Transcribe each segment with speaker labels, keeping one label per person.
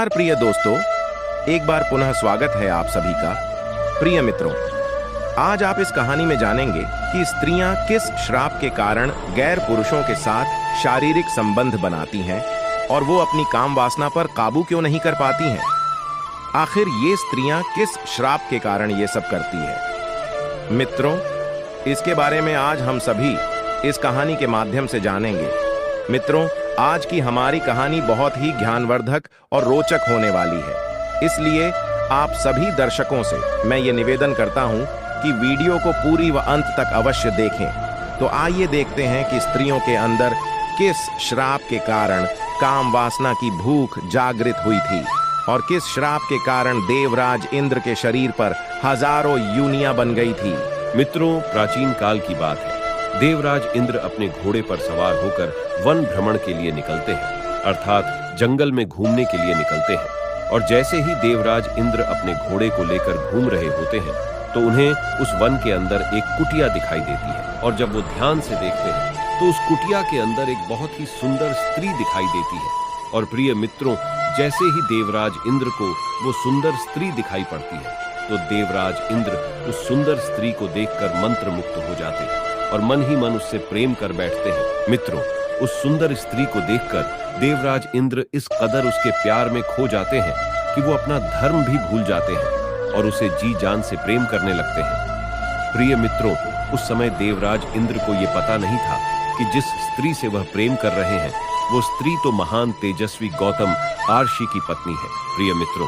Speaker 1: नमस्कार प्रिय दोस्तों, एक बार पुनः स्वागत है आप सभी का। प्रिय मित्रों, आज आप इस कहानी में जानेंगे कि स्त्रियां किस श्राप के कारण गैर पुरुषों के साथ शारीरिक संबंध बनाती हैं और वो अपनी काम वासना पर काबू क्यों नहीं कर पाती हैं। आखिर ये स्त्रियां किस श्राप के कारण ये सब करती है। मित्रों, इसके बारे में आज हम सभी इस कहानी के माध्यम से जानेंगे। मित्रों, आज की हमारी कहानी बहुत ही ज्ञानवर्धक और रोचक होने वाली है, इसलिए आप सभी दर्शकों से मैं ये निवेदन करता हूं कि वीडियो को पूरी व अंत तक अवश्य देखें। तो आइए देखते हैं कि स्त्रियों के अंदर किस श्राप के कारण काम वासना की भूख जागृत हुई थी और किस श्राप के कारण देवराज इंद्र के शरीर पर हजारों यूनियां बन गई थी।
Speaker 2: मित्रों, प्राचीन काल की बात है। देवराज इंद्र अपने घोड़े पर सवार होकर वन भ्रमण के लिए निकलते हैं, अर्थात जंगल में घूमने के लिए निकलते हैं। और जैसे ही देवराज इंद्र अपने घोड़े को लेकर घूम रहे होते हैं तो उन्हें उस वन के अंदर एक कुटिया दिखाई देती है। और जब वो ध्यान से देखते हैं तो उस कुटिया के अंदर एक बहुत ही सुंदर स्त्री दिखाई देती है। और प्रिय मित्रों, जैसे ही देवराज इंद्र को वो सुंदर स्त्री दिखाई पड़ती है तो देवराज इंद्र उस सुंदर स्त्री को देखकर मंत्रमुग्ध हो जाते हैं और मन ही मन उससे प्रेम कर बैठते हैं। मित्रों, उस सुंदर स्त्री को देखकर देवराज इंद्र इस कदर उसके प्यार में खो जाते हैं कि वो अपना धर्म भी भूल जाते हैं और उसे जी जान से प्रेम करने लगते हैं। प्रिय मित्रों, उस समय देवराज इंद्र को ये पता नहीं था कि जिस स्त्री से वह प्रेम कर रहे हैं वो स्त्री तो महान तेजस्वी गौतम आर्षि की पत्नी है। प्रिय मित्रों,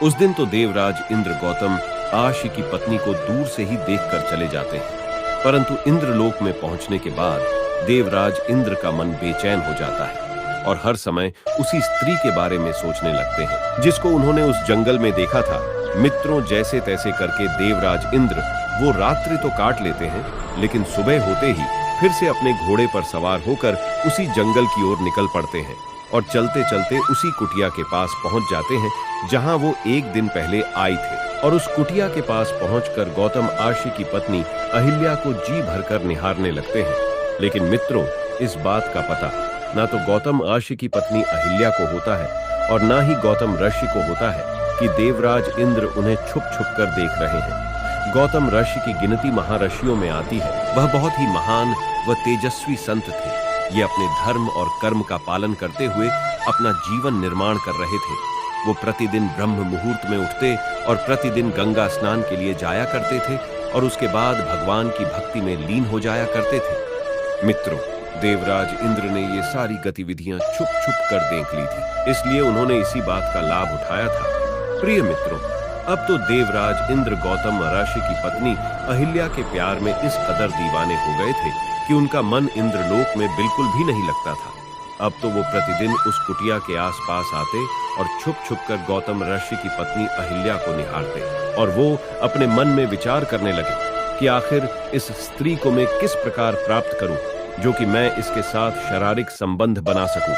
Speaker 2: उस दिन तो देवराज इंद्र गौतम आर्षि की पत्नी को दूर से ही देखकर चले जाते हैं, परंतु इंद्रलोक में पहुंचने के बाद देवराज इंद्र का मन बेचैन हो जाता है और हर समय उसी स्त्री के बारे में सोचने लगते हैं जिसको उन्होंने उस जंगल में देखा था। मित्रों, जैसे तैसे करके देवराज इंद्र वो रात्रि तो काट लेते हैं, लेकिन सुबह होते ही फिर से अपने घोड़े पर सवार होकर उसी जंगल की ओर निकल पड़ते हैं और चलते चलते उसी कुटिया के पास पहुंच जाते हैं जहां वो एक दिन पहले आए थे। और उस कुटिया के पास पहुंचकर गौतम आर्षि की पत्नी अहिल्या को जी भरकर निहारने लगते हैं। लेकिन मित्रों, इस बात का पता ना तो गौतम आर्षि की पत्नी अहिल्या को होता है और ना ही गौतम ऋषि को होता है कि देवराज इंद्र उन्हें छुप छुप कर देख रहे हैं। गौतम ऋषि की गिनती महाऋषियों में आती है। वह बहुत ही महान व तेजस्वी संत थे। ये अपने धर्म और कर्म का पालन करते हुए अपना जीवन निर्माण कर रहे थे। वो प्रतिदिन ब्रह्म मुहूर्त में उठते और प्रतिदिन गंगा स्नान के लिए जाया करते थे और उसके बाद भगवान की भक्ति में लीन हो जाया करते थे। मित्रों, देवराज इंद्र ने ये सारी गतिविधियां छुप छुप कर देख ली थी, इसलिए उन्होंने इसी बात का लाभ उठाया था। प्रिय मित्रों, अब तो देवराज इंद्र गौतम ऋषि की पत्नी अहिल्या के प्यार में इस कदर दीवाने हो गए थे कि उनका मन इंद्रलोक में बिल्कुल भी नहीं लगता था। अब तो वो प्रतिदिन उस कुटिया के आसपास आते और छुप छुप कर गौतम ऋषि की पत्नी अहिल्या को निहारते और वो अपने मन में विचार करने लगे कि आखिर इस स्त्री को मैं किस प्रकार प्राप्त करूं जो कि मैं इसके साथ शारीरिक संबंध बना सकूं।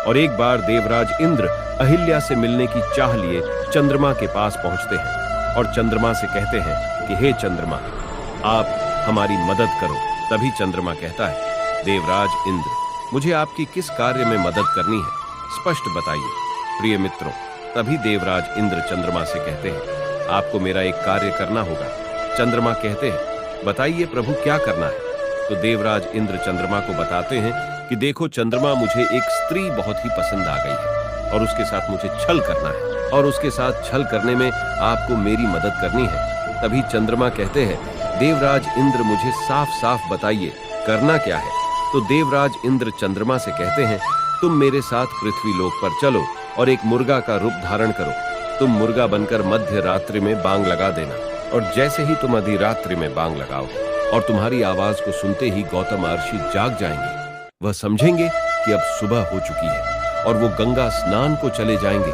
Speaker 2: और एक बार देवराज इंद्र अहिल्या से मिलने की चाह लिए चंद्रमा के पास पहुंचते हैं और चंद्रमा से कहते हैं कि हे चंद्रमा, आप हमारी मदद करो। तभी चंद्रमा कहता है, देवराज इंद्र, मुझे आपकी किस कार्य में मदद करनी है, स्पष्ट बताइए। प्रिय मित्रों, तभी देवराज इंद्र चंद्रमा से कहते हैं, आपको मेरा एक कार्य करना होगा। चंद्रमा कहते हैं, बताइए प्रभु, क्या करना है। तो देवराज इंद्र चंद्रमा को बताते हैं कि देखो चंद्रमा, मुझे एक स्त्री बहुत ही पसंद आ गई है और उसके साथ मुझे छल करना है और उसके साथ छल करने में आपको मेरी मदद करनी है। तभी चंद्रमा कहते हैं, देवराज इंद्र, मुझे साफ साफ बताइए करना क्या है। तो देवराज इंद्र चंद्रमा से कहते हैं, तुम मेरे साथ पृथ्वी लोक पर चलो और एक मुर्गा का रूप धारण करो। तुम मुर्गा बनकर मध्य रात्रि में बांग लगा देना और जैसे ही तुम आधी रात्रि में बांग लगाओगे और तुम्हारी आवाज को सुनते ही गौतम आर्षि जाग जाएंगे। वह समझेंगे कि अब सुबह हो चुकी है और वो गंगा स्नान को चले जाएंगे।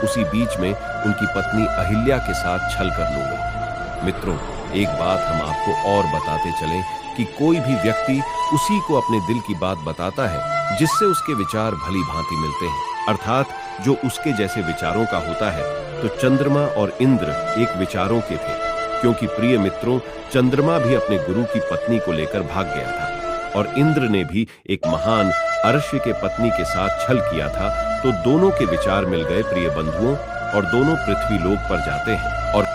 Speaker 2: उसी बीच में उनकी पत्नी अहिल्या के साथ छल कर लूंगा। मित्रों, एक बात हम आपको और बताते चलें कि कोई भी व्यक्ति उसी को अपने दिल की बात बताता है जिससे उसके विचार भली भांति मिलते हैं, अर्थात जो उसके जैसे विचारों का होता है। तो चंद्रमा और इंद्र एक विचारों के थे, क्योंकि प्रिय मित्रों, चंद्रमा भी अपने गुरु की पत्नी को लेकर भाग गया था। और इंद्र ने भी एक महान अर्ष्य के पत्नी के साथ छल किया था, तो दोनों के विचार मिल गए प्रिय बंधुओं, और दोनों पृथ्वी लोक पर जाते हैं और